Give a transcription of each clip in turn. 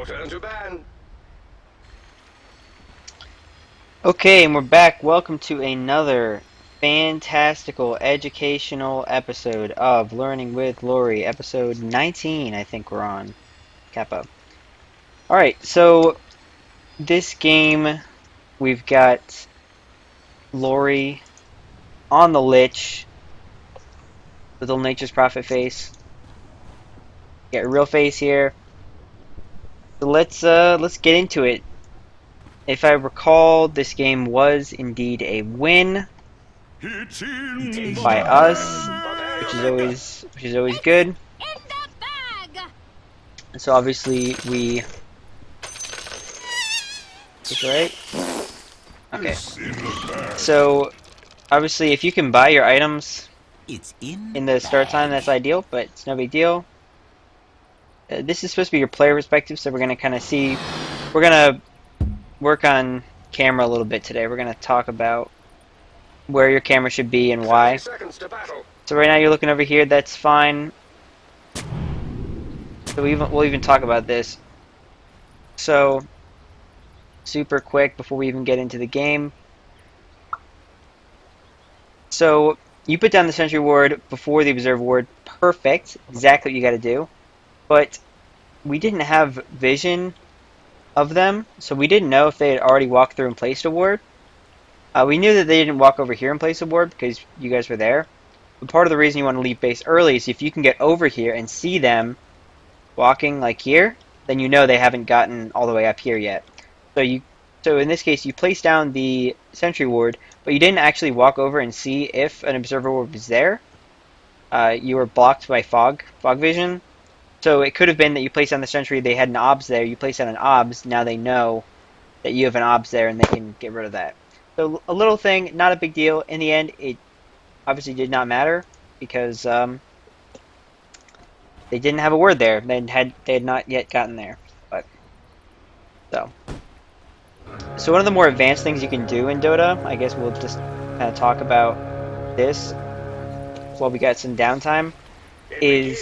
Your turn to ban. Okay, and we're back. Welcome to another fantastical educational episode of Learning with Lori, episode 19, I think we're on, Kappa. Alright, so this game, we've got Lori on the Lich, little Nature's Prophet face. Got a real face here. So let's get into it. If I recall, this game was indeed a win It's in the by us, bag. which is always good. So obviously we is right. Okay. It's in the bag. So obviously if you can buy your items It's in in the the start time, bag. that's ideal, but it's no big deal. This is supposed to be your player perspective, so we're gonna kind of see. We're gonna work on camera a little bit today. We're gonna talk about where your camera should be and 30 why. seconds to battle. So right now you're looking over here. That's fine. So we'll even talk about this. So super quick before we even get into the game. So you put down the sentry ward before the observe ward. Perfect. Exactly what you got to do. But we didn't have vision of them, so we didn't know if they had already walked through and placed a ward. We knew that they didn't walk over here and place a ward because you guys were there. But part of the reason you want to leave base early is if you can get over here and see them walking like here, then you know they haven't gotten all the way up here yet. So in this case, you place down the sentry ward, but you didn't actually walk over and see if an observer ward was there. You were blocked by fog vision. So it could have been that you placed down the sentry, they had an obs there, you placed down an obs, now they know that you have an obs there and they can get rid of that. So a little thing, not a big deal. In the end, it obviously did not matter because they didn't have a word there. They had not yet gotten there. But so one of the more advanced things you can do in Dota, I guess we'll just kind of talk about this while we got some downtime, It is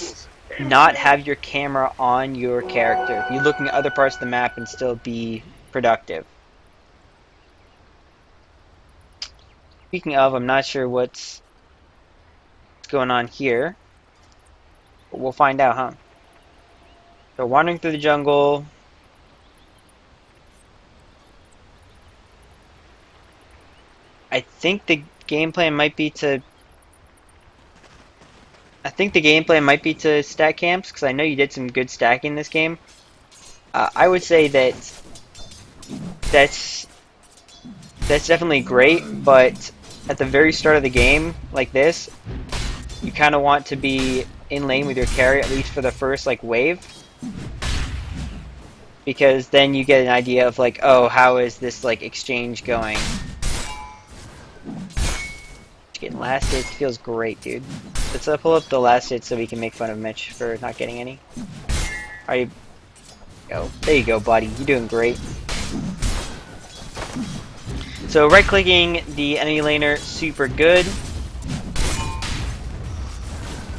begins. not have your camera on your character. Be looking at other parts of the map and still be productive. Speaking of, I'm not sure what's going on here, but we'll find out, huh? So wandering through the jungle. I think the game plan might be to stack camps because I know you did some good stacking this game. I would say that that's that's definitely great, but at the very start of the game, like this, you kind of want to be in lane with your carry at least for the first like wave, because then you get an idea of like, oh, how is this like exchange going? Getting last hit feels great, dude. Let's pull up the last hit so we can make fun of Mitch for not getting any. Are you? Go. There you go, buddy. You're doing great. So right-clicking the enemy laner, super good.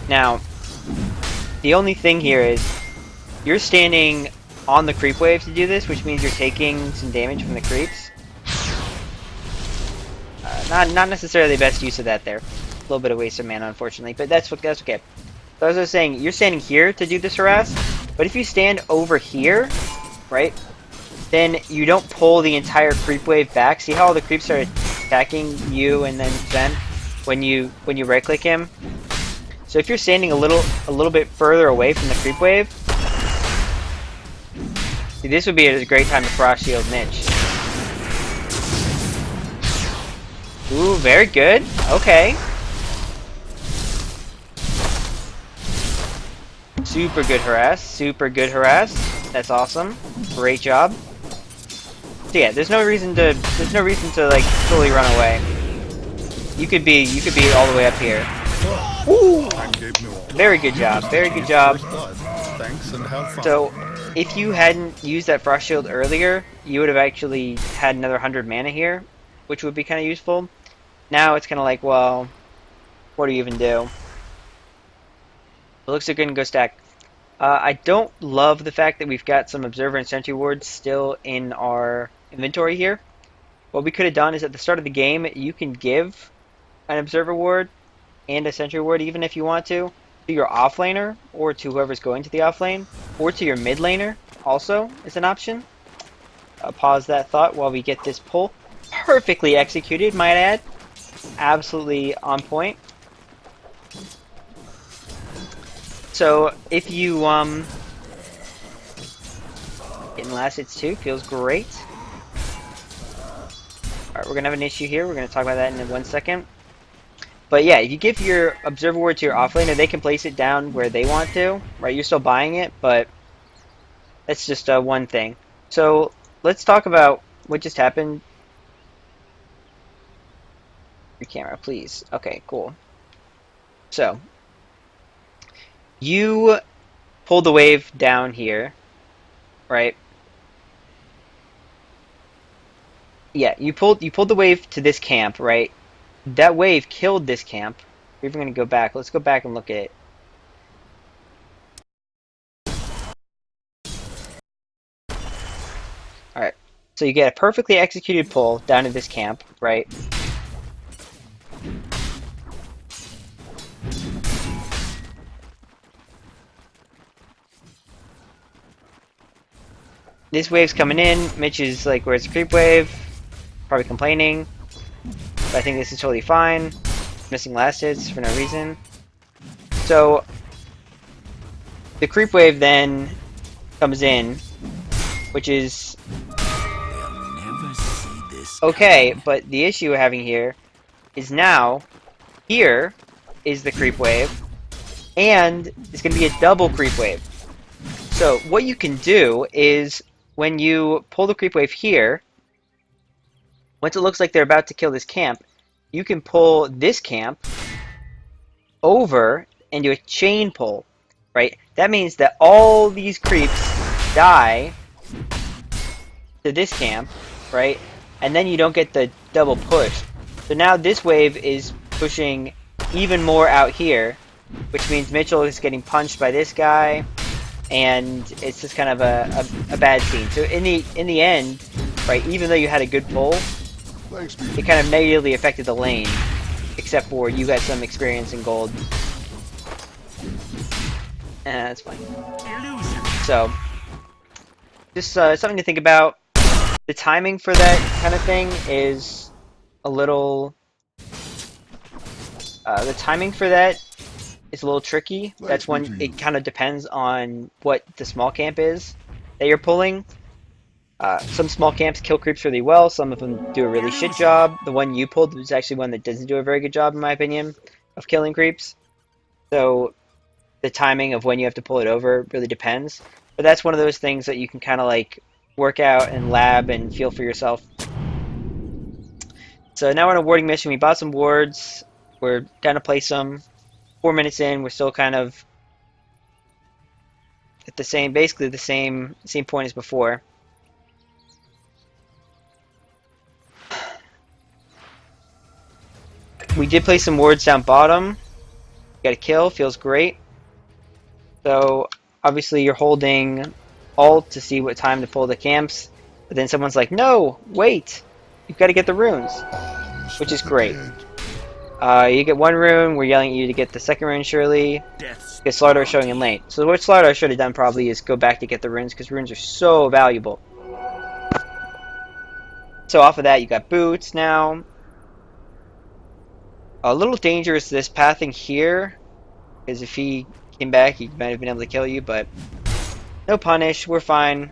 Now, the only thing here is you're standing on the creep wave to do this, which means you're taking some damage from the creeps. Not necessarily the best use of that there. A little bit of waste of mana, unfortunately, but that's okay. So as I was saying, you're standing here to do this harass, but if you stand over here, right, then you don't pull the entire creep wave back. See how all the creeps are attacking you and then Zen when you right click him? So if you're standing a little bit further away from the creep wave, see, this would be a great time to frost shield Mitch. Ooh, very good. Okay. Super good harass. Super good harass. That's awesome. Great job. So yeah, there's no reason to like totally run away. You could be all the way up here. Ooh. Very good job. Very good job. Thanks and have fun. So if you hadn't used that frost shield earlier, you would have actually had another 100 mana here, which would be kind of useful. Now it's kind of like, well, what do you even do? It looks like you're gonna go stack I don't love the fact that we've got some Observer and Sentry wards still in our inventory here. What we could have done is at the start of the game, you can give an Observer ward and a Sentry ward, even if you want to your offlaner, or to whoever's going to the offlane, or to your mid laner, also is an option. Pause that thought while we get this pull. Perfectly executed, might add. Absolutely on point. So if you getting last hits too, feels great. Alright, we're gonna have an issue here. We're gonna talk about that in 1 second. But yeah, if you give your Observer ward to your offlaner, they can place it down where they want to. Right, you're still buying it, but that's just one thing. So let's talk about what just happened. Your camera, please. Okay, cool. So you pulled the wave down here, right? Yeah, you pulled the wave to this camp, right? That wave killed this camp. We're even gonna go back. Let's go back and look at it. Alright. So you get a perfectly executed pull down to this camp, right? This wave's coming in. Mitch is like, where's the creep wave? Probably complaining. But I think this is totally fine. Missing last hits for no reason. So the creep wave then comes in, which is okay, but the issue we're having here is now here is the creep wave, and it's going to be a double creep wave. So what you can do is when you pull the creep wave here, once it looks like they're about to kill this camp, you can pull this camp over and do a chain pull, right? That means that all these creeps die to this camp, right? And then you don't get the double push. So now this wave is pushing even more out here, which means Mitchell is getting punched by this guy, and it's just kind of a bad scene. So in the end, right, even though you had a good pull, it kind of negatively affected the lane, except for you got some experience in gold. That's fine. So, just something to think about. The timing for that kind of thing is a little... the timing for that is a little tricky. That's when it kind of depends on what the small camp is that you're pulling. Some small camps kill creeps really well. Some of them do a really shit job. The one you pulled was actually one that doesn't do a very good job, in my opinion, of killing creeps. So the timing of when you have to pull it over really depends. But that's one of those things that you can kind of like work out and lab and feel for yourself. So now we're on a warding mission. We bought some wards. We're gonna place them. 4 minutes in, we're still kind of at the same, basically the same point as before. We did place some wards down bottom. Got a kill, feels great. So obviously you're holding alt to see what time to pull the camps, but then someone's like, no, wait, you've got to get the runes, which is great. You get 1 rune, we're yelling at you to get the 2nd rune surely, because Slardar is showing in lane. So what Slardar should have done probably is go back to get the runes, because runes are so valuable. So off of that you got boots now. A little dangerous this pathing here, because if he came back he might have been able to kill you, but no punish, we're fine.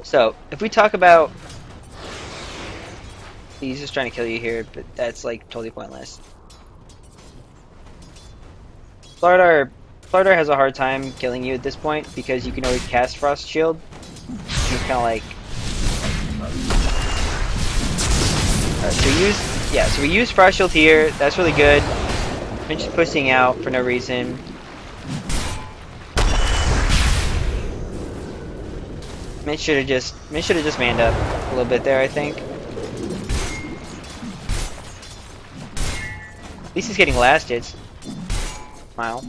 So if we talk about... He's just trying to kill you here, but that's like totally pointless. Slardar has a hard time killing you at this point because you can always cast Frost Shield. He's kind of like... Alright, so we use Frost Shield here. That's really good. I'm just pushing out for no reason. Mitch should have just manned up a little bit there, I think. At least he's getting last hits. Smile.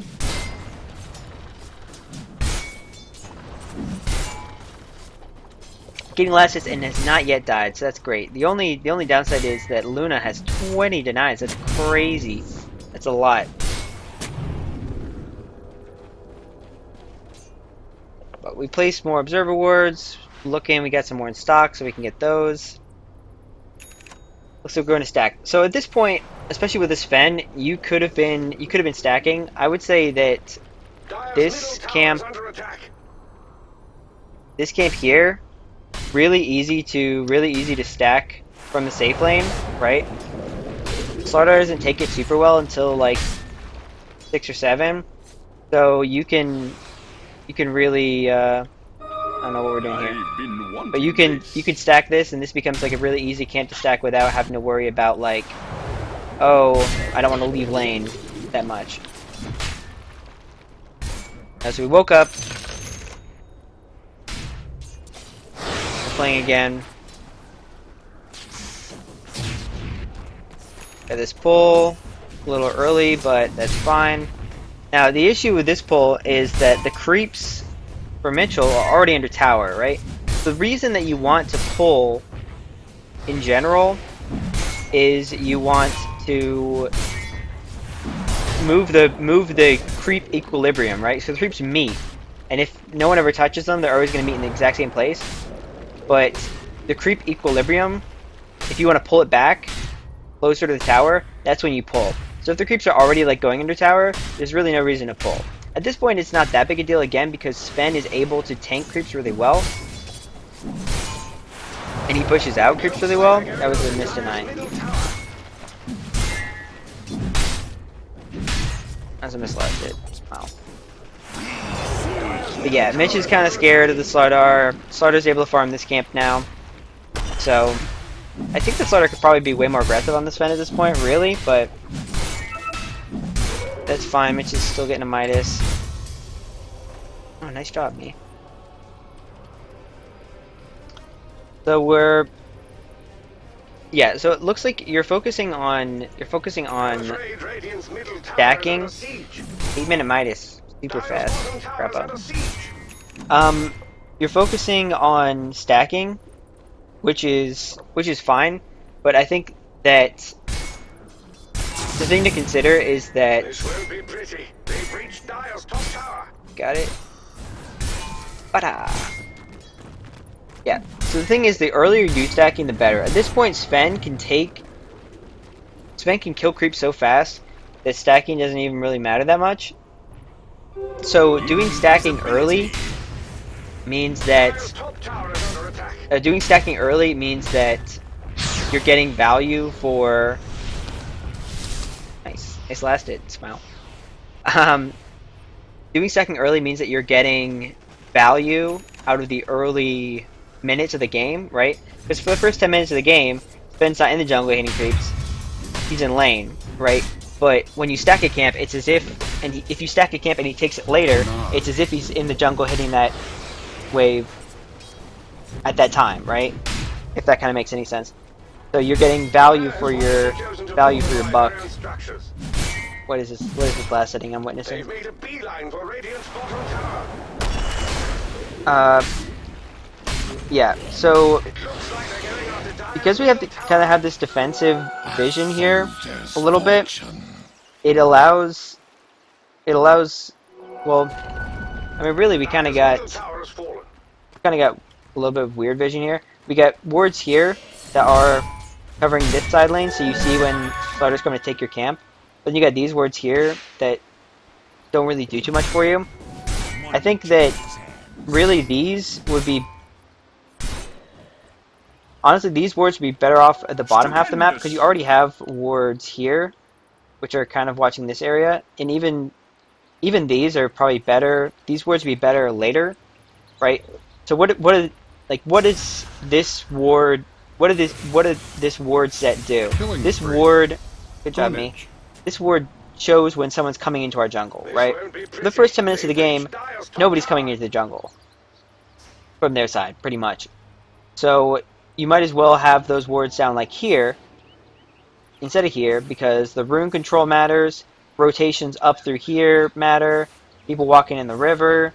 getting last hits and has not yet died, so that's great. The only downside is that Luna has 20 denies. That's crazy. That's a lot. But we placed more observer wards. Looking, we got some more in stock, so we can get those. Looks like we're going to stack. So at this point, especially with this Fen, you could have been stacking. I would say that this camp here, really easy to stack from the safe lane, right? Slardar doesn't take it super well until like 6 or 7, so you can really I don't know what we're doing here, but you can stack this, and this becomes like a really easy camp to stack without having to worry about like, oh, I don't want to leave lane that much. As we woke up, we're playing again. Got this pull a little early, but that's fine. Now the issue with this pull is that the creeps for Mitchell are already under tower, right? The reason that you want to pull in general is you want to move the creep equilibrium, right? So the creeps meet, and if no one ever touches them, they're always going to meet in the exact same place. But the creep equilibrium, if you want to pull it back closer to the tower, that's when you pull. So if the creeps are already like going under tower, there's really no reason to pull. At this point, it's not that big a deal again because Sven is able to tank creeps really well, and he pushes out creeps really well. That was a miss deny. That's a mislast hit. Wow. But yeah, Mitch is kind of scared of the Slardar. Slardar's able to farm this camp now, so I think the Slardar could probably be way more aggressive on this Sven at this point, really, but that's fine. Mitch is still getting a Midas. Oh, nice job, me. So we're... Yeah, so it looks like you're focusing on stacking. 8-minute Midas. Super fast. Crap up. You're focusing on stacking, which is fine, but I think that the thing to consider is that... This won't be pretty. They've reached Dire's top tower. Got it. Bada. Yeah, so the thing is, the earlier you stacking, the better. At this point, Sven can kill creeps so fast that stacking doesn't even really matter that much. So doing stacking early means that you're getting value for... Nice last hit, smile. Doing stacking early means that you're getting value out of the early minutes of the game, right? Because for the first 10 minutes of the game, Sven's not in the jungle hitting creeps. He's in lane, right? But when you stack a camp, it's as if, if you stack a camp and he takes it later, it's as if he's in the jungle hitting that wave at that time, right? If that kind of makes any sense. So you're getting value for your buck. What is this? What is this last setting I'm witnessing? Yeah. So because we have to kind of have this defensive vision here a little bit, it allows. Well, I mean, really, we kind of got a little bit of weird vision here. We got wards here that are covering this side lane, so you see when Slardar's coming to take your camp. Then you got these wards here that don't really do too much for you. I think that really these would be... Honestly, these wards would be better off at the bottom half of the map because you already have wards here, which are kind of watching this area, and even these are probably better. These wards would be better later, right? So what is this ward? What did this ward set do? This ward, good job, me. This ward shows when someone's coming into our jungle, right? For the first 10 minutes of the game, nobody's coming into the jungle from their side, pretty much. So you might as well have those wards down like here instead of here, because the rune control matters, rotations up through here matter, people walking in the river,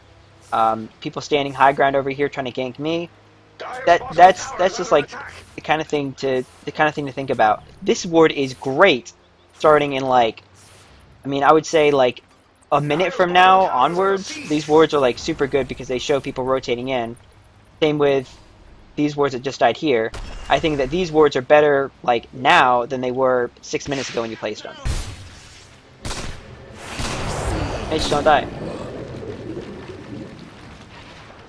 people standing high ground over here trying to gank me. that's just like the kind of thing to think about. This ward is great starting in like, I mean, I would say like a minute from now onwards, these wards are like super good because they show people rotating in. Same with these wards that just died here. I think that these wards are better like now than they were 6 minutes ago when you placed them. They just don't die.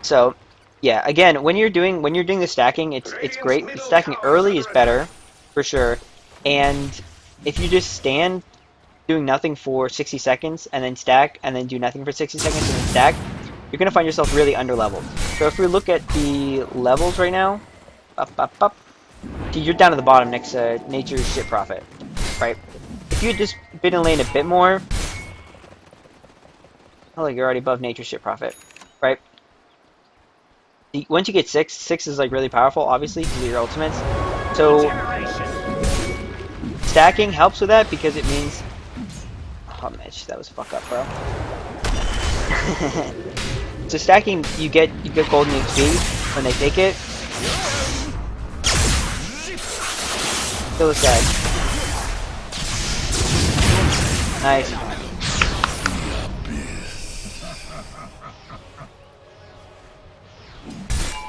So, yeah, again, when you're doing the stacking, it's great. The stacking early is better, for sure. And if you just stand doing nothing for 60 seconds and then stack and then do nothing for 60 seconds and then stack, you're gonna find yourself really underleveled. So if we look at the levels right now, see, you're down at the bottom next to Nature's Shit Prophet, right? If you had just been in lane a bit more, oh look, you're already above Nature's Shit Prophet, right? Once you get 6 is like really powerful, obviously, because of your ultimates. So stacking helps with that because it means, oh Mitch, that was fuck up, bro. So stacking, you get golden XP when they take it. Kill this guy. Nice.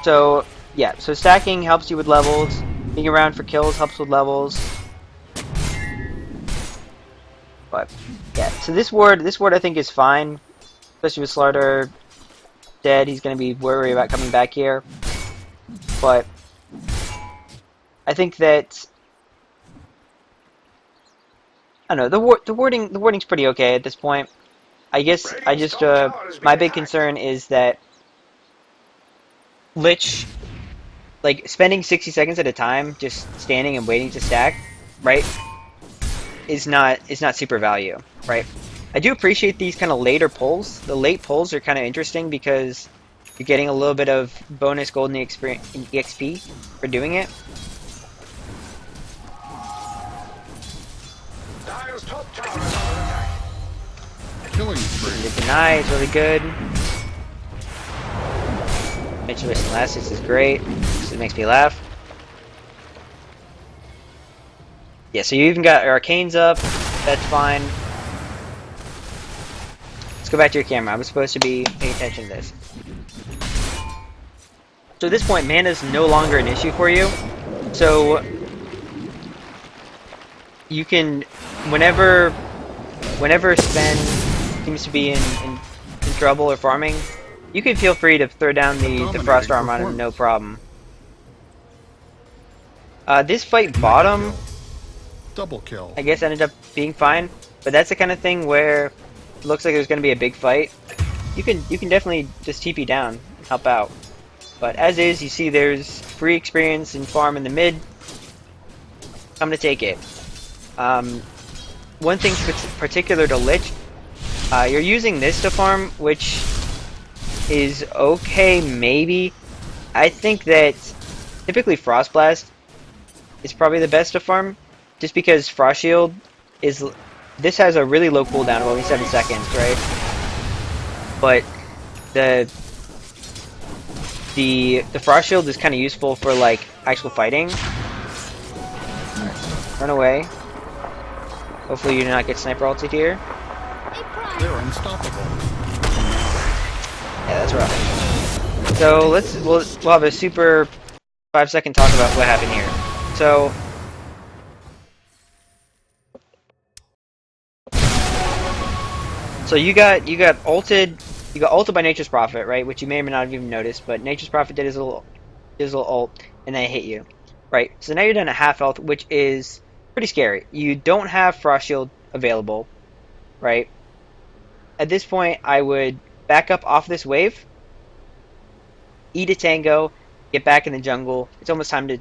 So, yeah, so stacking helps you with levels. Being around for kills helps with levels. But, yeah, so this ward I think is fine. Especially with Slardar dead, he's going to be worried about coming back here. But, I think that, I don't know, the warding's pretty okay at this point. I guess I just, my big concern is that Lich, like, spending 60 seconds at a time just standing and waiting to stack, right, is not super value, right? I do appreciate these kind of later pulls. The late pulls are kind of interesting because you're getting a little bit of bonus golden EXP for doing it. Killing spree. The deny is really good. Mitchell with Elastics is great. It makes me laugh. Yeah, so you even got Arcanes up. That's fine. Let's go back to your camera. I was supposed to be paying attention to this. So at this point, mana is no longer an issue for you. So you can, whenever Sven seems to be in trouble or farming, you can feel free to throw down the Frost Arm on him, no problem. This fight bottom, Double kill. I guess, ended up being fine, but that's the kind of thing where it looks like there's going to be a big fight. You can definitely just TP down and help out. But as is, you see there's free experience and farm in the mid. I'm going to take it. One thing particular to Lich, you're using this to farm, which is okay, maybe. I think that typically Frost Blast is probably the best to farm, just because Frost Shield is, this has a really low cooldown of only 7 seconds, right? But the Frost Shield is kind of useful for like actual fighting. Run away. Hopefully you do not get sniper ulted here. They're unstoppable. Yeah, that's rough. So we'll have a super 5-second talk about what happened here. So you got ulted by Nature's Prophet, right? Which you may or may not have even noticed, but Nature's Prophet did his little ult, and then it hit you, right? So now you're down at half health, which is pretty scary. You don't have Frost Shield available, right? At this point, I would back up off this wave, eat a tango, get back in the jungle. It's almost time to,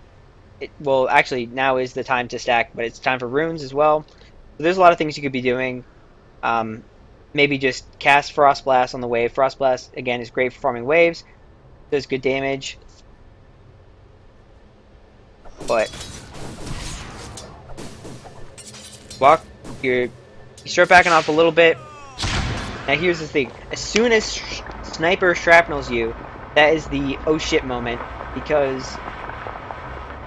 well, actually, now is the time to stack, but it's time for runes as well. So there's a lot of things you could be doing. Maybe just cast Frost Blast on the wave. Frost Blast, again, is great for farming waves. Does good damage. But walk, you start backing off a little bit. Now here's the thing. As soon as Sniper shrapnels you, that is the oh shit moment. because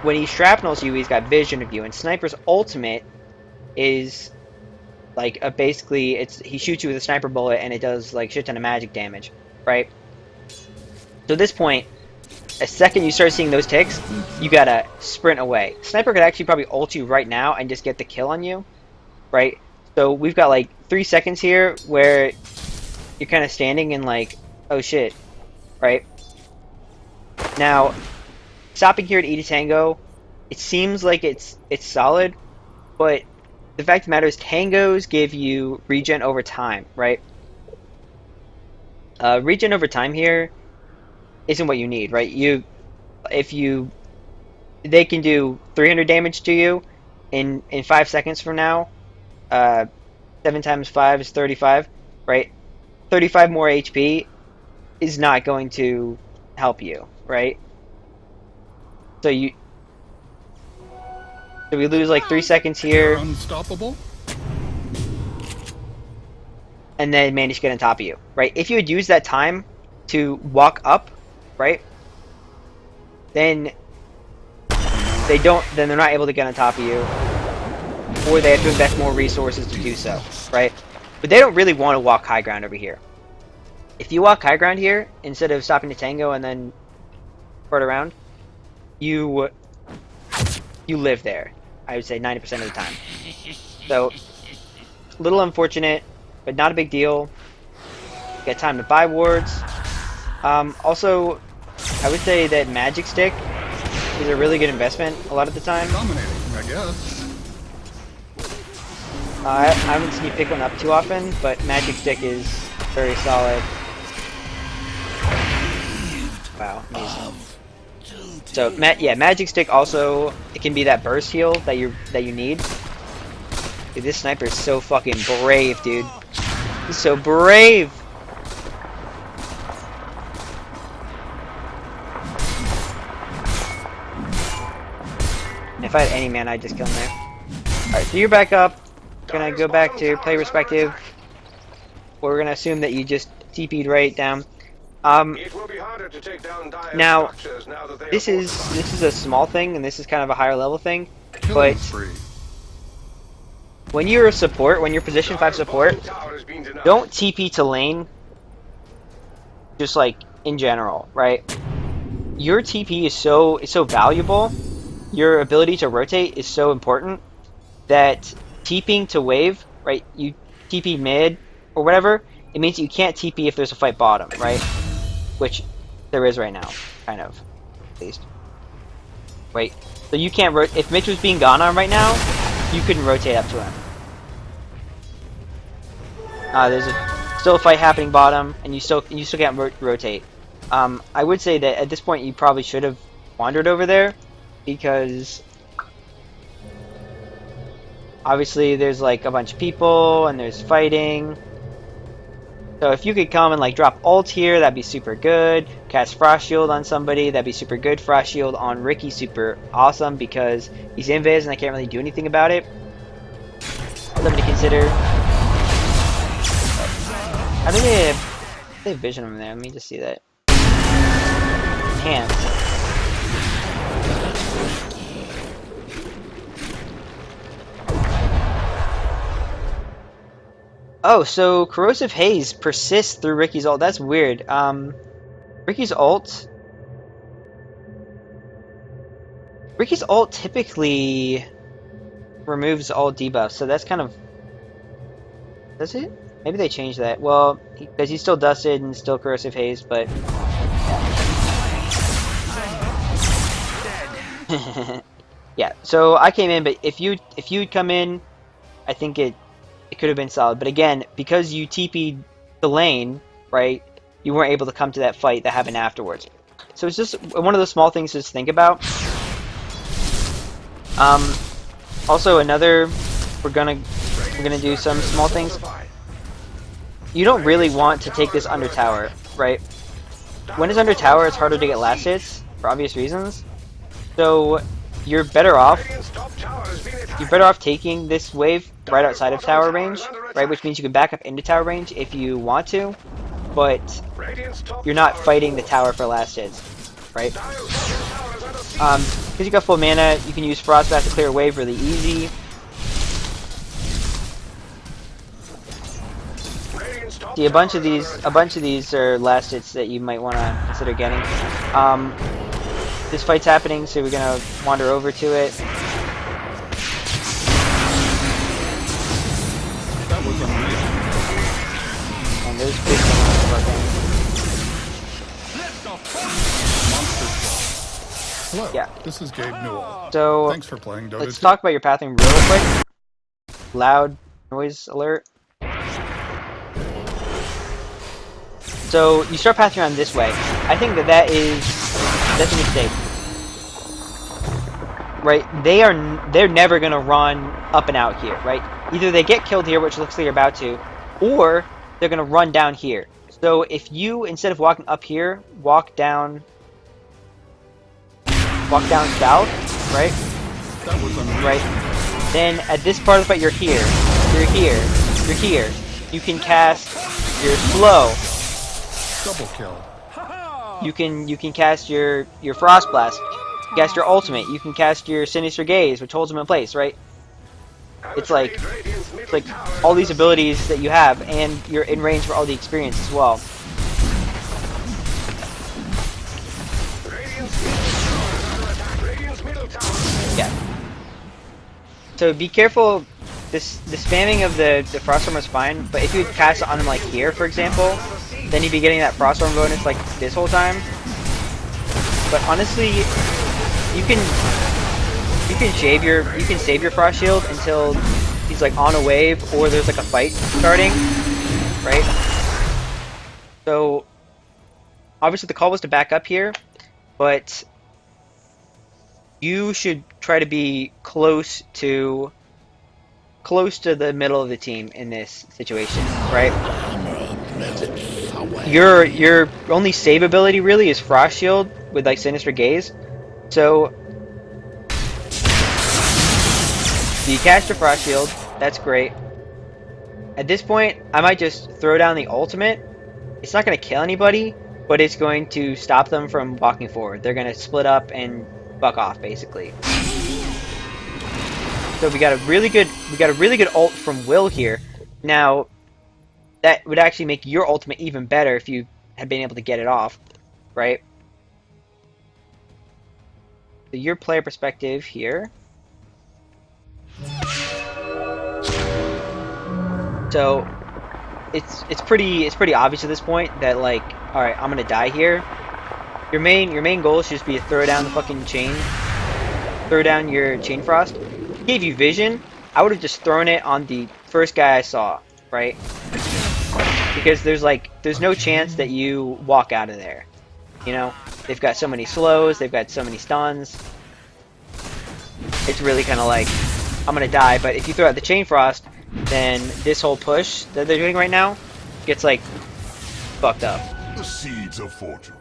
when he shrapnels you, he's got vision of you, and Sniper's ultimate is like basically he shoots you with a sniper bullet and it does like shit ton of magic damage, right? So at this point, the second you start seeing those ticks, you gotta sprint away. Sniper could actually probably ult you right now and just get the kill on you, right? So we've got like 3 seconds here where you're kind of standing and like, oh shit, right? Now, stopping here at Eda Tango, it seems like it's solid, but the fact of the matter is tangos give you regen over time, right? Regen over time here isn't what you need, right? They can do 300 damage to you in 5 seconds from now. 7 times 5 is 35, right? 35 more HP is not going to help you, right? So we lose like 3 seconds They're here, unstoppable. and then manage to get on top of you, right? If you had used that time to walk up, right, then they're not able to get on top of you, or they have to invest more resources to do so, right? But they don't really want to walk high ground over here. If you walk high ground here, instead of stopping to tango and then fart around, you live there, I would say 90% of the time. So, a little unfortunate, but not a big deal. Get time to buy wards. Also, I would say that Magic Stick is a really good investment a lot of the time. Dominating, I guess. I haven't seen you pick one up too often, but Magic Stick is very solid. Wow, amazing. So, yeah, Magic Stick also, it can be that burst heal that you need. Dude, this sniper is so fucking brave, dude. He's so brave! If I had any man, I'd just kill him there. Alright, so you're back up. Gonna go back to play respective. We're gonna assume that you just TP'd right down. It will be harder to take down dire Now, structures now that they this are is a small thing, and this is kind of a higher level thing. Killing But spree. when you're a support, when you're position 5 support, tower has been denied. don't TP to lane. Just like in general, right? Your TP is so valuable. Your ability to rotate is so important that TPing to wave, right? You TP mid or whatever. It means you can't TP if there's a fight bottom, right? Which there is right now, kind of, at least. Wait, so you can't if Mitch was being gone on right now, you couldn't rotate up to him. There's still a fight happening bottom, and you still can't rotate. I would say that at this point you probably should have wandered over there, because obviously there's like a bunch of people and there's fighting. So if you could come and like drop ult here, that'd be super good. Cast Frost Shield on somebody, that'd be super good. Frost Shield on Ricky, super awesome because he's invis and I can't really do anything about it. Something to consider. I think they have vision over there. Let me just see that. Can't. Oh, so Corrosive Haze persists through Ricky's ult. That's weird. Ricky's ult typically removes all debuffs, so that's kind of... Does it? Maybe they changed that. Well, because he's still dusted and still Corrosive Haze, but... Yeah, so I came in, but if you'd come in, I think it could have been solid. But again, because you TP'd the lane, right, you weren't able to come to that fight that happened afterwards. So it's just one of the small things to just think about. Also another, we're gonna do some small things. You don't really want to take this under tower, right? When it's under tower, it's harder to get last hits for obvious reasons. So you're better off taking this wave right outside of tower range, right? Which means you can back up into tower range if you want to, but you're not fighting the tower for last hits. right? Dire's bottom tower is under siege. Because you got full mana, you can use Frostbath to clear a wave really easy. Radiant's top See, a bunch tower of is under these are last hits that you might want to consider getting. This fight's happening, so we're gonna wander over to it. That was amazing. And there's big things working. Hello, Yeah. this is Gabe Newell. So Thanks for playing Dota let's 2. talk about your pathing real quick. Loud noise alert. So you start pathing around this way. I think that's a mistake. Right? They're never gonna run up and out here, right? Either they get killed here, which looks like you're about to, or they're gonna run down here. So if you, instead of walking up here, walk down south, right? That was amazing. Right? Then at this part of the fight, you're here. You're here. You're here. You can cast your slow. Double kill. You can cast your Frost Blast. Cast your ultimate. You can cast your Sinister Gaze, which holds them in place, right? It's like all these abilities that you have, and you're in range for all the experience as well. Yeah. So be careful. The spamming of the Frost Armor is fine, but if you cast it on them like here, for example, then you'd be getting that Frost Armor bonus like this whole time. But honestly, you can save your Frost Shield until he's like on a wave or there's like a fight starting, right? So obviously the call was to back up here, but you should try to be close to the middle of the team in this situation, right? Your only save ability really is Frost Shield with like Sinister Gaze. So you cast your Frost Shield, that's great. At this point, I might just throw down the ultimate. It's not going to kill anybody, but it's going to stop them from walking forward. They're going to split up and fuck off, basically. So we got a really good ult from Will here. Now, that would actually make your ultimate even better if you had been able to get it off, right? So your player perspective here. So it's pretty obvious at this point that like, all right, I'm gonna die here. Your main goal should just be to throw down the fucking chain, throw down your chain frost. Gave you vision. I would have just thrown it on the first guy I saw, right? Because there's no chance that you walk out of there. You know, they've got so many slows, they've got so many stuns. It's really kind of like, I'm gonna die. But if you throw out the chain frost, then this whole push that they're doing right now gets like fucked up. The seeds of fortune.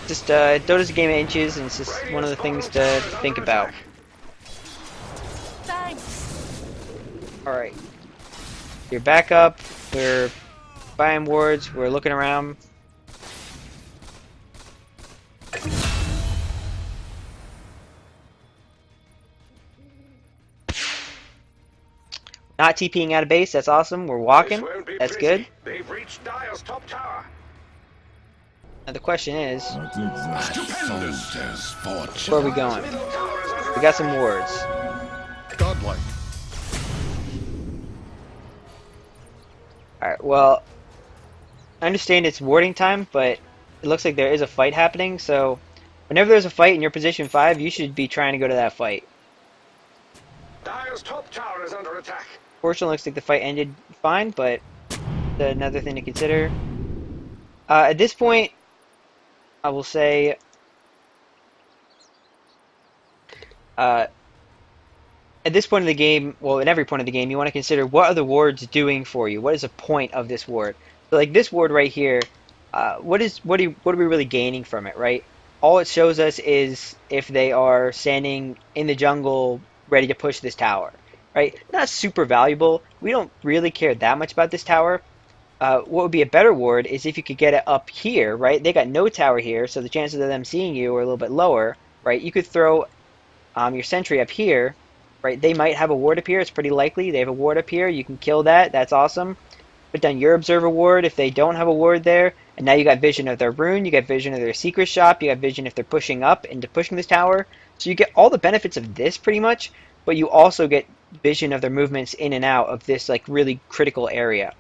Just Dota's a game of inches, and it's just one of the things to think about. Alright. You're back up. We're buying wards. We're looking around. Not TPing out of base. That's awesome. We're walking. That's good. They've reached Dire's top tower. Now the question is, Stupendous fortune. where are we going? We got some wards. Godlike. Alright, well, I understand it's warding time, but it looks like there is a fight happening, so whenever there's a fight in your position 5, you should be trying to go to that fight. Dire's top tower is under attack. Fortunately, looks like the fight ended fine, but that's another thing to consider. At this point, I will say, at this point of the game, well, at every point of the game, you want to consider what are the wards doing for you? What is the point of this ward? So, like this ward right here, what are we really gaining from it, right? All it shows us is if they are standing in the jungle ready to push this tower, right? Not super valuable. We don't really care that much about this tower. what would be a better ward is if you could get it up here, right? They got no tower here, so the chances of them seeing you are a little bit lower, right? You could throw your sentry up here, right? They might have a ward up here. It's pretty likely they have a ward up here. You can kill that. That's awesome. Put down your observer ward if they don't have a ward there, and now you got vision of their rune. You got vision of their secret shop. You got vision if they're pushing up into pushing this tower. So you get all the benefits of this pretty much, but you also get vision of their movements in and out of this like really critical area,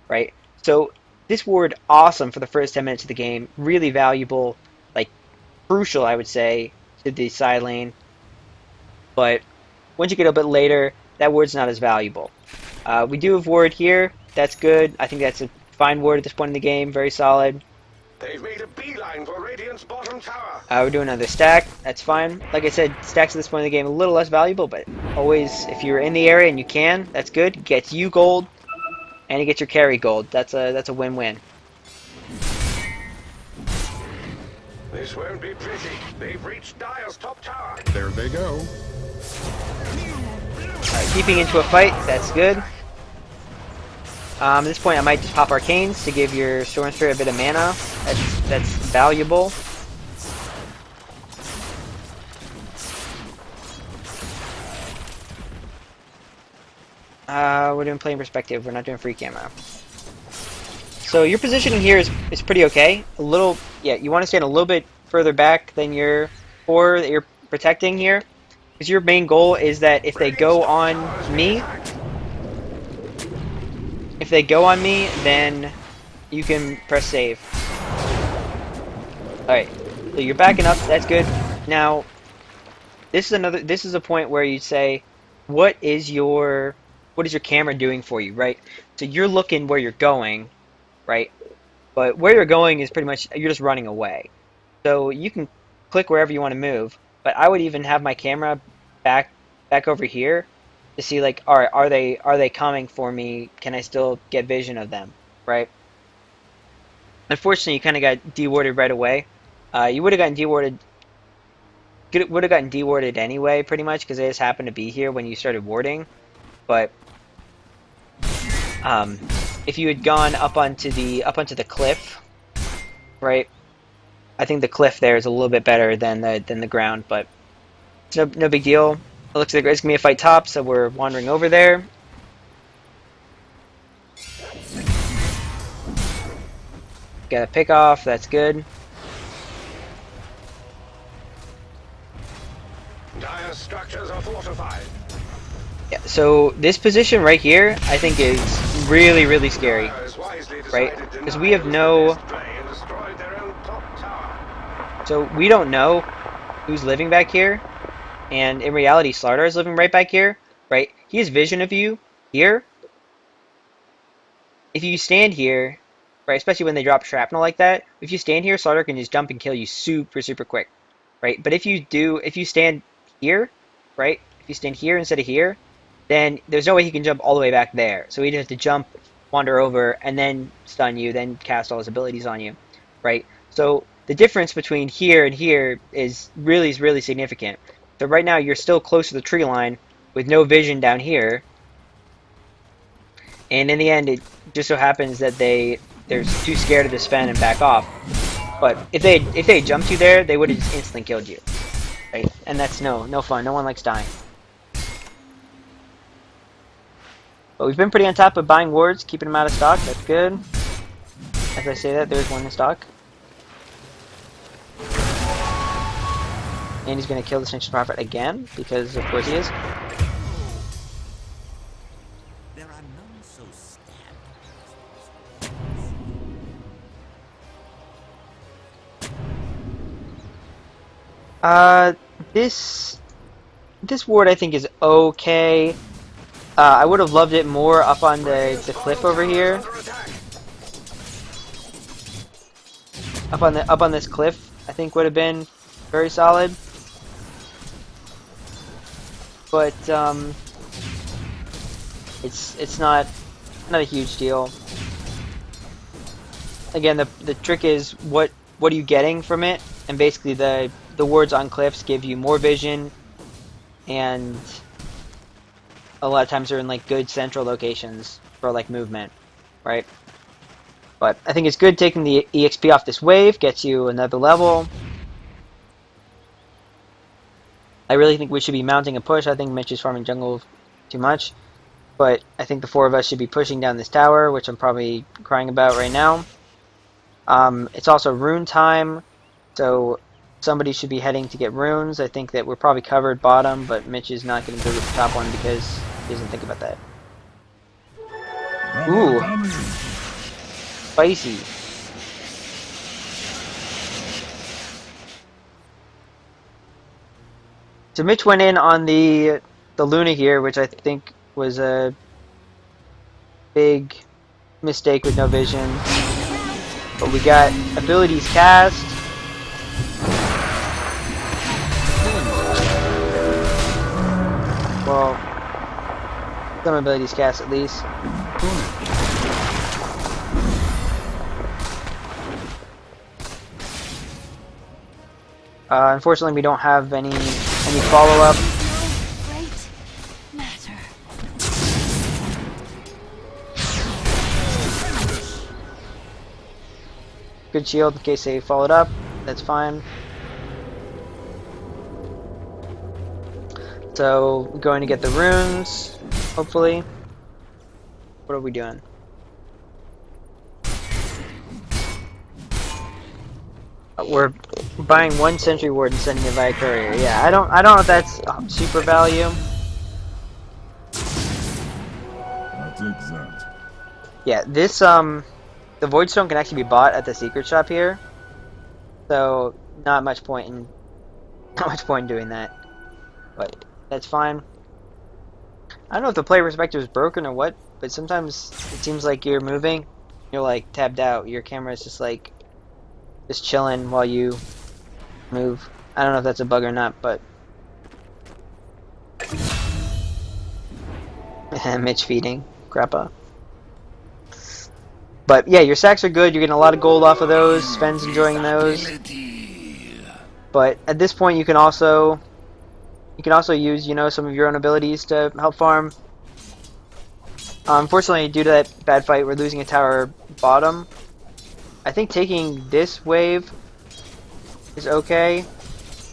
right? So this ward awesome for the first 10 minutes of the game. Really valuable, like crucial, I would say, to the side lane. But once you get a bit later, that ward's not as valuable. We do have ward here. That's good. I think that's a fine ward at this point in the game. Very solid. They've made a beeline for Radiant's bottom tower. We're doing another stack. That's fine. Like I said, stacks at this point in the game a little less valuable, but always, if you're in the area and you can, that's good. It gets you gold, and you get your carry gold. That's a win-win. This won't be pretty. They've reached Dire's top tower. There they go. Alright, keeping into a fight. That's good. At this point, I might just pop Arcanes to give your Storm Spirit a bit of mana. That's valuable. We're doing playing perspective. We're not doing free camera. So your positioning here is pretty okay. A little, yeah. You want to stand a little bit further back than your core that you're protecting here, because your main goal is that if they go on me. If they go on me, then you can press save. Alright, so you're backing up, that's good. Now, this is a point where you say, what is your camera doing for you, right? So you're looking where you're going, right? But where you're going is pretty much, you're just running away. So you can click wherever you want to move, but I would even have my camera back over here to see, like, all right, are they coming for me? Can I still get vision of them, right? Unfortunately, you kind of got dewarded right away. You would have gotten dewarded. Would have gotten dewarded anyway, pretty much, because they just happened to be here when you started warding. But if you had gone up onto the cliff, right? I think the cliff there is a little bit better than the ground, but it's no big deal. It looks like it's going to be a fight top, so we're wandering over there. Got a pick off, that's good. Dire's structures are fortified. Yeah, so this position right here, I think is really, really scary, right? Because we have no... So we don't know who's living back here. And in reality, Slardar is living right back here, right? He has vision of you here. If you stand here, right, especially when they drop shrapnel like that, if you stand here, Slardar can just jump and kill you super, super quick, right? But if you stand here, right, if you stand here instead of here, then there's no way he can jump all the way back there. So he'd have to jump, wander over, and then stun you, then cast all his abilities on you, right? So the difference between here and here is really significant. So right now you're still close to the tree line with no vision down here, and in the end it just so happens that they're too scared to defend and back off. But if they jumped you there, they would have just instantly killed you, right? And that's no fun. No one likes dying. But we've been pretty on top of buying wards, keeping them out of stock. That's good. As I say that, there's one in stock. And he's going to kill the Sanctioned Prophet again, because of course he is. There are none so standard. This ward I think is okay. I would have loved it more up on the cliff over here. Up on this cliff, I think would have been very solid. But it's not a huge deal. Again, the trick is what are you getting from it? And basically the wards on cliffs give you more vision, and a lot of times they're in like good central locations for like movement, right? But I think it's good taking the EXP off this wave, gets you another level. I really think we should be mounting a push. I think Mitch is farming jungle too much. But I think the 4 of us should be pushing down this tower, which I'm probably crying about right now. It's also rune time, so somebody should be heading to get runes. I think that we're probably covered bottom, but Mitch is not going to go get the top one because he doesn't think about that. Ooh. Spicy. So Mitch went in on the Luna here, which I think was a big mistake with no vision. But we got abilities cast. Well, some abilities cast at least. Unfortunately, we don't have any follow-up. Great matter. Good shield in case they followed up. That's fine. So, we're going to get the runes, hopefully. What are we doing? We're buying 1 sentry ward and sending it via courier. Yeah, I don't know if that's super value. That's exact. Yeah, this the Voidstone can actually be bought at the secret shop here. So not much point in doing that. But that's fine. I don't know if the player perspective is broken or what, but sometimes it seems like you're moving, you're like tabbed out. Your camera is just like chilling while you move. I don't know if that's a bug or not, but Mitch feeding Grappa. But yeah, your sacks are good. You're getting a lot of gold off of those. Sven's enjoying those. But at this point, you can also use, you know, some of your own abilities to help farm. Unfortunately, due to that bad fight, we're losing a tower bottom. I think taking this wave is okay,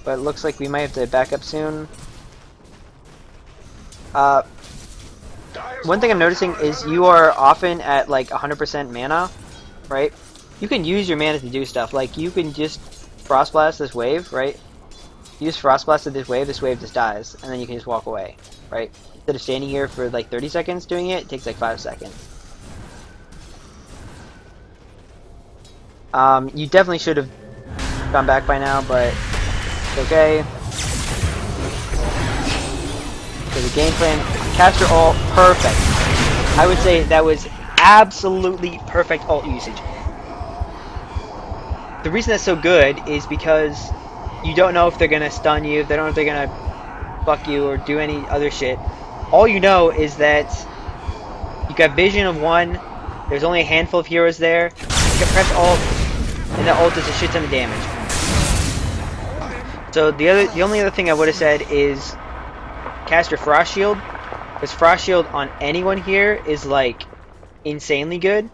but it looks like we might have to back up soon. One thing I'm noticing is you are often at like 100% mana, right? You can use your mana to do stuff. Like you can just Frost Blast this wave, right? Use Frost Blast at this wave just dies, and then you can just walk away, right? Instead of standing here for like 30 seconds doing it, it takes like 5 seconds. You definitely should have gone back by now, but it's okay. So the game plan, caster ult, perfect. I would say that was absolutely perfect ult usage. The reason that's so good is because you don't know if they're gonna stun you, they don't know if they're gonna fuck you or do any other shit. All you know is that you got vision of 1, there's only a handful of heroes there, you can press ult, and that ult does a shit ton of damage. So the only other thing I would have said is cast your Frost Shield, because Frost Shield on anyone here is like insanely good,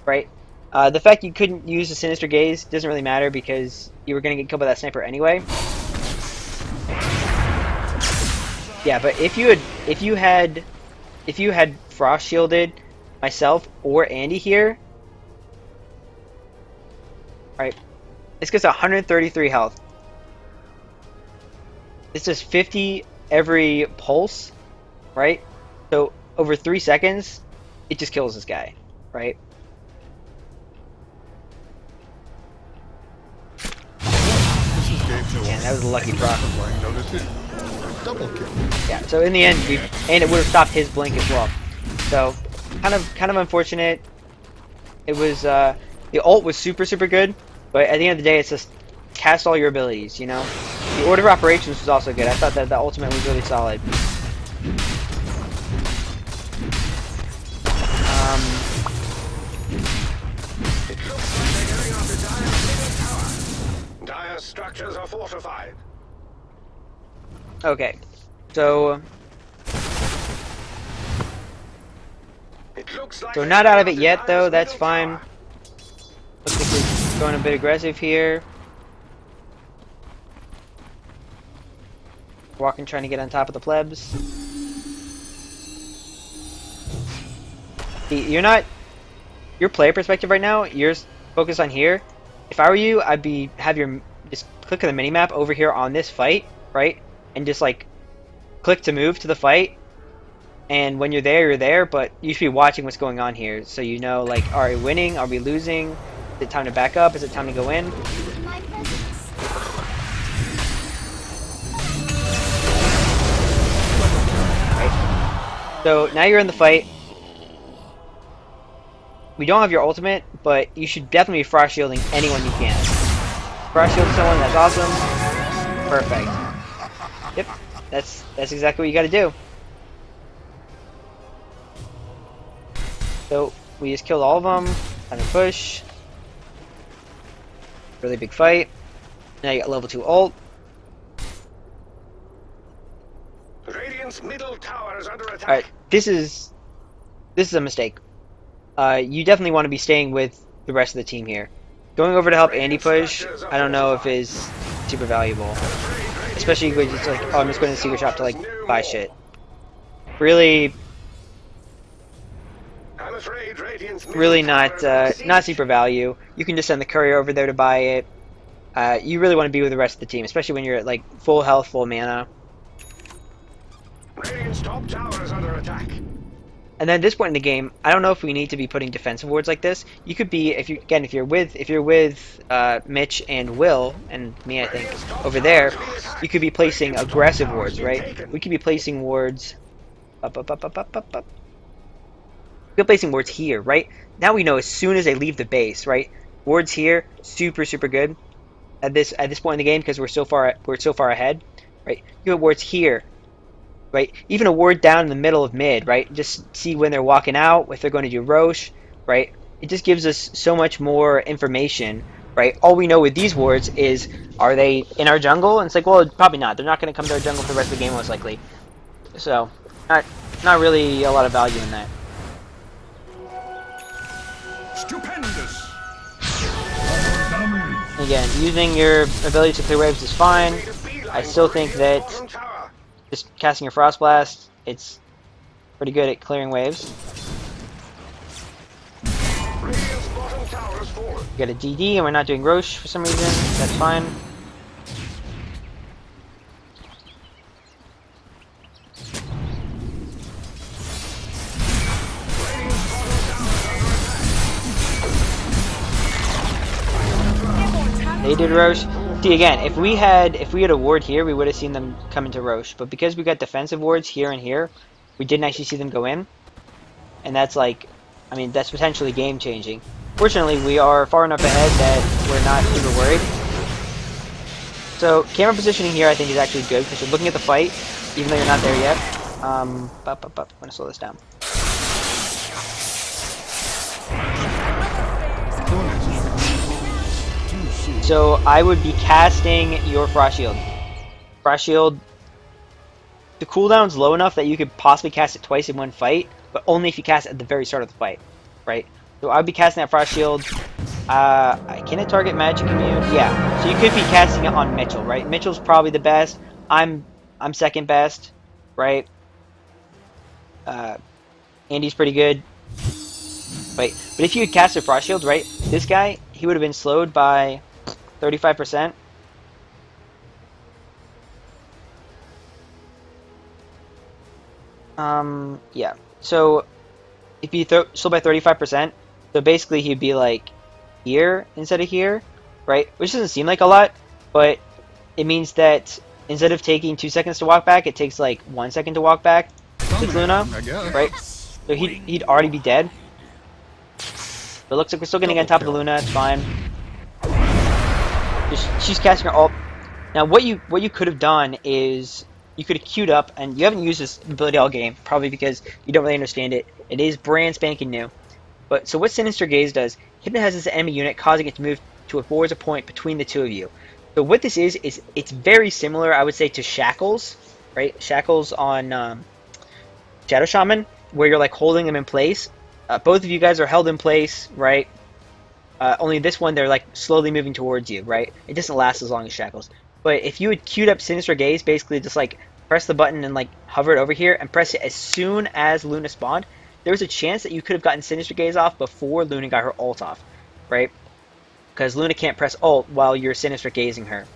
right? The fact you couldn't use the Sinister Gaze doesn't really matter because you were gonna get killed by that sniper anyway. Yeah, but if you had Frost Shielded myself or Andy here, right? This gets 133 health. This does 50 every pulse, right? So over 3 seconds, it just kills this guy, right? Yeah, that was a lucky proc. Double kill. Yeah, so in the end, and it would have stopped his blink as well. So kind of unfortunate. It was the ult was super good, but at the end of the day, it's just cast all your abilities. You know, the order of operations was also good. I thought that the ultimate was really solid. Dire structures are fortified. Okay, so It looks like not out of it yet though. That's fine. Going a bit aggressive here. Walking, trying to get on top of the plebs. See, you're not... Your player perspective right now, you're focused on here. If I were you, I'd be... Just click on the minimap over here on this fight, right? And just, like, click to move to the fight. And when you're there, but you should be watching what's going on here. So you know, like, are we winning? Are we losing? Is it time to back up? Is it time to go in? My presence. Right. So now you're in the fight. We don't have your ultimate, but you should definitely be frost shielding anyone you can. Frost shield someone, that's awesome. Perfect. Yep, that's exactly what you gotta do. So we just killed all of them. Time to push. Really big fight. Now you got level 2 ult. Radiant's middle tower is under attack. Alright, this is a mistake. You definitely want to be staying with the rest of the team here. Going over to help Andy push, I don't know if is super valuable. Especially when it's like, oh, I'm just going to the secret shop to like buy shit. Really I'm afraid Radiant's middle really tower not is under siege. not super value. You can just send the courier over there to buy it. You really want to be with the rest of the team, especially when you're at like full health, full mana. Radiant's top tower is under attack. And then at this point in the game, I don't know if we need to be putting defensive wards like this. You could be, if you're with Mitch and Will and me, I think over there, you could be placing aggressive wards, right? We could be placing wards up. We could be placing wards here, right? Now we know as soon as they leave the base, right? Wards here, super good at this point in the game because we're so far ahead, right? You have wards here. Right, even a ward down in the middle of mid, right? Just see when they're walking out, if they're going to do Roche, right? It just gives us so much more information, right? All we know with these wards is, are they in our jungle? And it's like, well, probably not. They're not going to come to our jungle for the rest of the game, most likely. So, not really a lot of value in that. Stupendous! Again, using your ability to clear waves is fine. I still think that Bottom tower. just casting your Frost Blast, it's pretty good at clearing waves. Radiant's bottom tower is fallen. We got a DD and we're not doing Roche for some reason. That's fine. They did Roche. See again, if we had a ward here, we would have seen them come into Roche. But because we got defensive wards here and here, we didn't actually see them go in. And that's like, I mean, that's potentially game changing. Fortunately, we are far enough ahead that we're not super worried. So camera positioning here, I think, is actually good because you're looking at the fight, even though you're not there yet. I'm gonna slow this down. So I would be casting your Frost Shield. Frost Shield, the cooldown's low enough that you could possibly cast it twice in one fight, but only if you cast it at the very start of the fight, right? So I would be casting that Frost Shield. Can it target Magic Immune? Yeah. So you could be casting it on Mitchell, right? Mitchell's probably the best. I'm second best, right? Andy's pretty good. Right. But if you had cast a Frost Shield, right? This guy, he would have been slowed by 35%. Yeah. So if you slow by 35%, so basically he'd be like here instead of here, right? Which doesn't seem like a lot, but it means that instead of taking 2 seconds to walk back, it takes like 1 second to walk back with Luna, I guess. right? So he'd already be dead. But it looks like we're still getting on top of the Luna. It's fine. She's casting her ult. Now, what you could have done is you could have queued up, and you haven't used this ability all game, probably because you don't really understand it. It is brand spanking new. But so what Sinister Gaze does, hypnotizes the enemy unit, causing it to move towards a point between the two of you. So what this is it's very similar, I would say, to Shackles, right? Shackles on Shadow Shaman, where you're like holding them in place. Both of you guys are held in place, right? Only this one, they're like slowly moving towards you, right? It doesn't last as long as Shackles. But if you had queued up Sinister Gaze, basically just like press the button and like hover it over here and press it as soon as Luna spawned, there was a chance that you could have gotten Sinister Gaze off before Luna got her ult off, right? Because Luna can't press ult while you're Sinister Gazing her.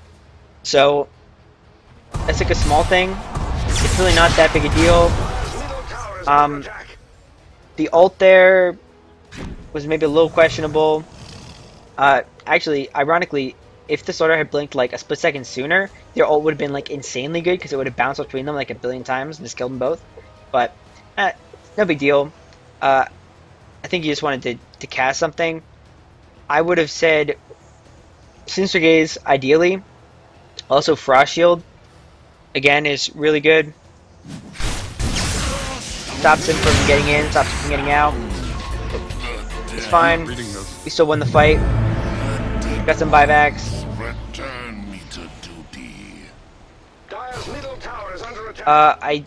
So that's like a small thing. It's really not that big a deal. Middle tower is under attack. The ult there was maybe a little questionable. Actually, ironically, if the starter had blinked like a split second sooner, their ult would have been like insanely good because it would have bounced between them like a billion times and just killed them both. But no big deal. I think you just wanted to cast something. I would have said Sinister Gaze ideally. Also, Frost Shield again is really good. Stops him from getting in, stops him from getting out. It's fine. Reading those. We still won the fight. Got some buybacks. Return me to duty. Dire's middle tower is under attack.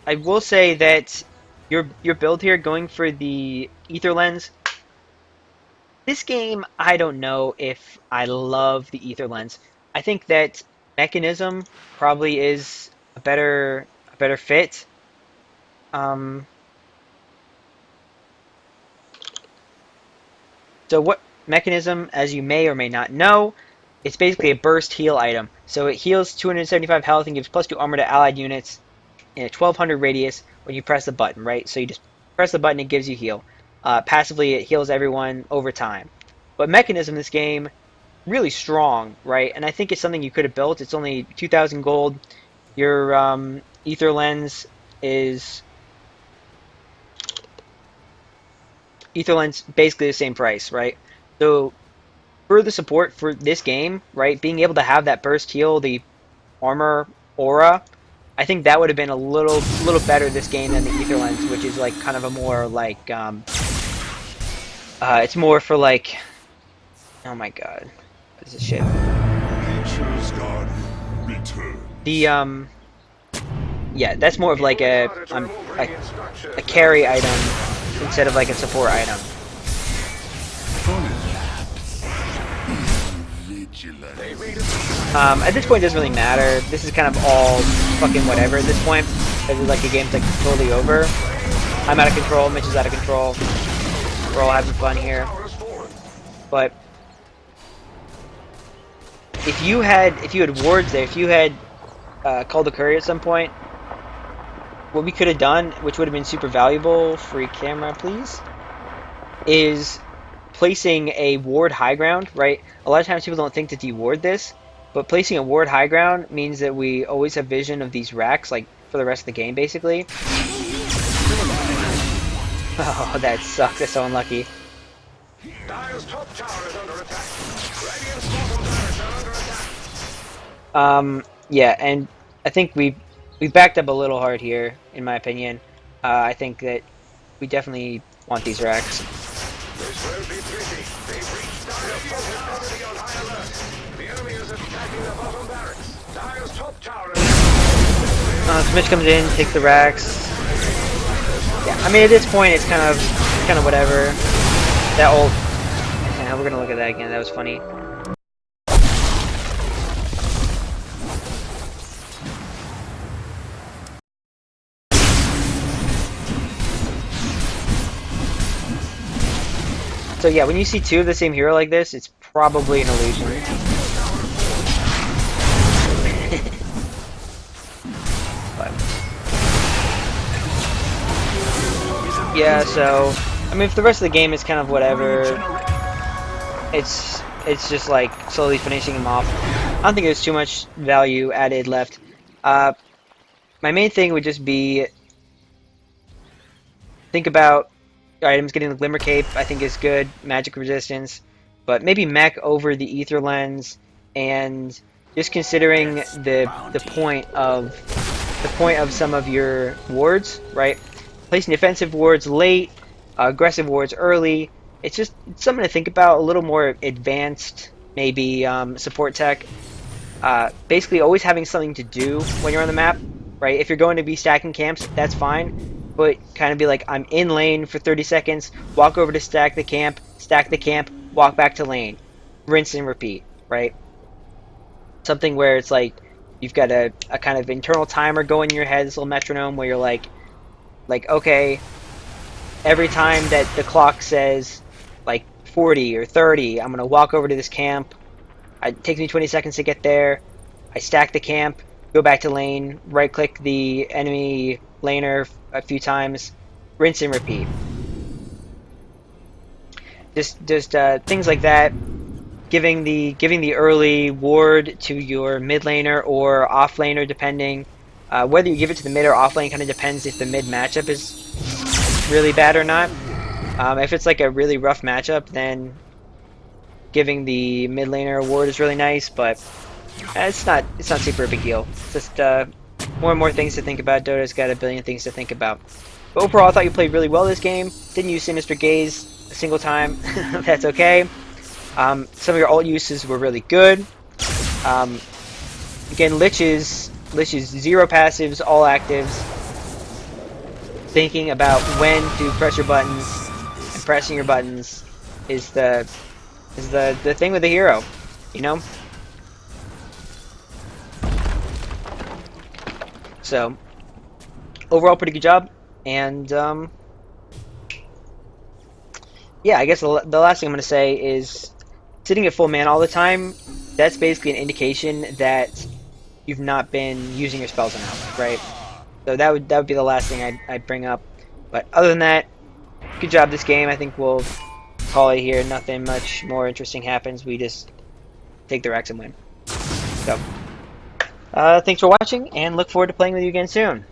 I will say that your build here going for the Ether Lens. This game, I don't know if I love the Ether Lens. I think that Mechanism probably is a better fit. So what Mechanism, as you may or may not know, it's basically a burst heal item. So it heals 275 health and gives +2 armor to allied units in a 1200 radius when you press the button, right? So you just press the button, it gives you heal. Passively, it heals everyone over time. But Mechanism in this game, really strong, right? And I think it's something you could have built. It's only 2,000 gold. Your Ether Lens is basically the same price, right? So for the support for this game, right, being able to have that burst heal, the armor aura, I think that would have been a little better this game than the Ether Lens, which is like kind of a more like it's more for like, oh my god, what is this shit? Nature's God, return. The yeah, that's more of like a carry item instead of like a support item. At this point, it doesn't really matter. This is kind of all fucking whatever at this point. Because it's like the game's like totally over. I'm out of control. Mitch is out of control. We're all having fun here. But if you had wards there, if you had called the courier at some point, what we could have done, which would have been super valuable, free camera please, is placing a ward high ground, right? A lot of times people don't think to de-ward this, but placing a ward high ground means that we always have vision of these racks, like, for the rest of the game, basically. Oh, that sucks. That's so unlucky. Dire's top tower is under attack. Radiant's bottom barracks are under attack. Yeah, and I think we backed up a little hard here, in my opinion. I think that we definitely want these racks. This won't be pretty. They've reached Dire's top tower. Be on high alert. The enemy is attacking the bottom barracks. Dire's top tower is So Mitch comes in, takes the racks. Yeah, I mean at this point it's kind of whatever. That ult. Yeah, we're gonna look at that again. That was funny. So yeah, when you see two of the same hero like this, it's probably an illusion. But yeah, so I mean, if the rest of the game is kind of whatever, it's just like slowly finishing them off. I don't think there's too much value added left. My main thing would just be think about items. Getting the Glimmer Cape I think is good, magic resistance, but maybe mech over the Ether Lens, and just considering the point of some of your wards, right? Placing defensive wards late, aggressive wards early. It's something to think about. A little more advanced, maybe support tech. Basically, always having something to do when you're on the map, right? If you're going to be stacking camps, that's fine. But kind of be like, I'm in lane for 30 seconds, walk over to stack the camp, walk back to lane, rinse and repeat, right? Something where it's like you've got a kind of internal timer going in your head, this little metronome where you're like okay, every time that the clock says like 40 or 30, I'm gonna walk over to this camp. It takes me 20 seconds to get there. I stack the camp, go back to lane, right click the enemy laner a few times, rinse and repeat. Just things like that. Giving the early ward to your mid laner or off laner, depending. Whether you give it to the mid or off lane kind of depends if the mid matchup is really bad or not. If it's like a really rough matchup, then giving the mid laner a ward is really nice, but it's not super big deal. It's just more and more things to think about. Dota's got a billion things to think about. But overall, I thought you played really well this game. Didn't use Sinister Gaze a single time. That's okay. Some of your ult uses were really good. Again, Lich is 0 passives, all actives. Thinking about when to press your buttons and pressing your buttons is the thing with the hero, you know. So overall, pretty good job. And yeah, I guess the last thing I'm going to say is sitting at full mana all the time. That's basically an indication that you've not been using your spells enough, right? So that would be the last thing I'd bring up. But other than that, good job this game. I think we'll call it here. Nothing much more interesting happens. We just take the Rex and win. So thanks for watching, and look forward to playing with you again soon.